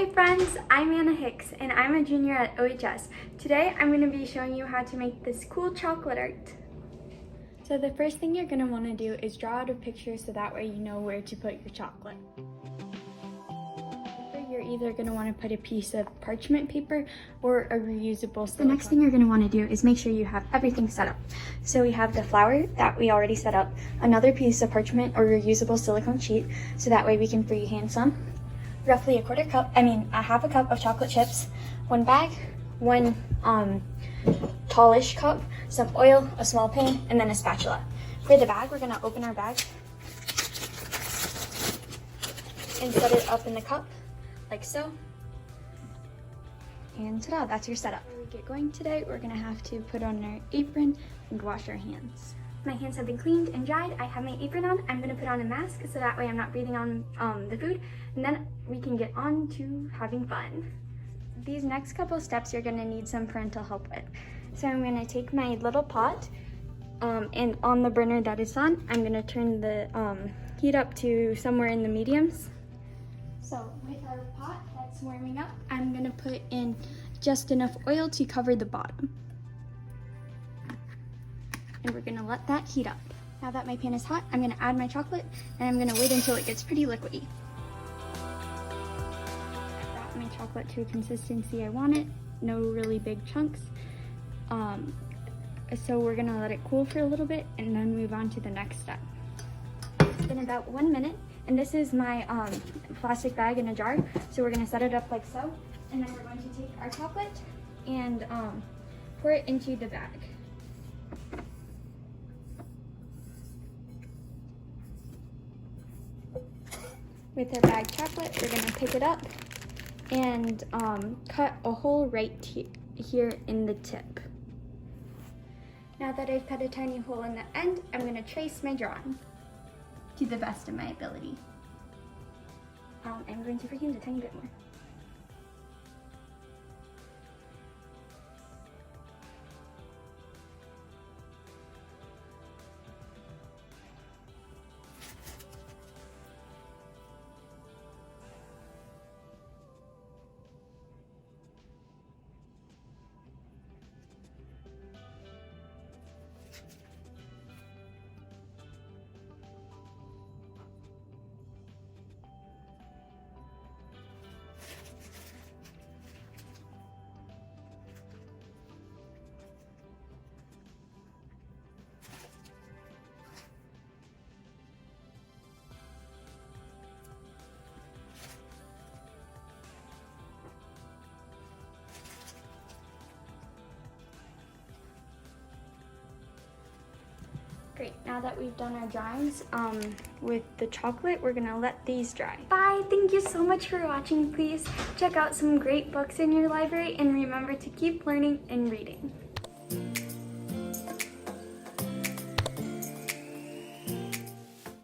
Hi friends, I'm Anna Hicks and I'm a junior at OHS. Today I'm going to be showing you how to make this cool chocolate art. So the first thing you're going to want to do is draw out a picture so that way you know where to put your chocolate. You're either going to want to put a piece of parchment paper or a reusable silicone. The next thing you're going to want to do is make sure you have everything set up. So we have the flour that we already set up, another piece of parchment or reusable silicone sheet so that way we can freehand some, roughly a half a cup of chocolate chips, one bag, one tallish cup, some oil, a small pan, and then a spatula. For the bag, we're going to open our bag and set it up in the cup like so. And ta-da, that's your setup. Before we get going today, we're going to have to put on our apron and wash our hands. My hands have been cleaned and dried. I have my apron on. I'm going to put on a mask so that way I'm not breathing on the food, and then we can get on to having fun. These next couple steps you're going to need some parental help with. So I'm going to take my little pot and on the burner that is on, I'm going to turn the heat up to somewhere in the mediums. So with our pot that's warming up, I'm going to put in just enough oil to cover the bottom. And we're going to let that heat up. Now that my pan is hot, I'm going to add my chocolate and I'm going to wait until it gets pretty liquidy. I brought my chocolate to a consistency I want it, no really big chunks. So we're going to let it cool for a little bit and then move on to the next step. It's been about 1 minute, and this is my plastic bag in a jar. So we're going to set it up like so, and then we're going to take our chocolate and pour it into the bag. With our bag chocolate, we're going to pick it up and cut a hole right here in the tip. Now that I've cut a tiny hole in the end, I'm going to trace my drawing to the best of my ability. I'm going to freehand a tiny bit more. Great, now that we've done our drawings with the chocolate, we're gonna let these dry. Bye, thank you so much for watching. Please check out some great books in your library and remember to keep learning and reading.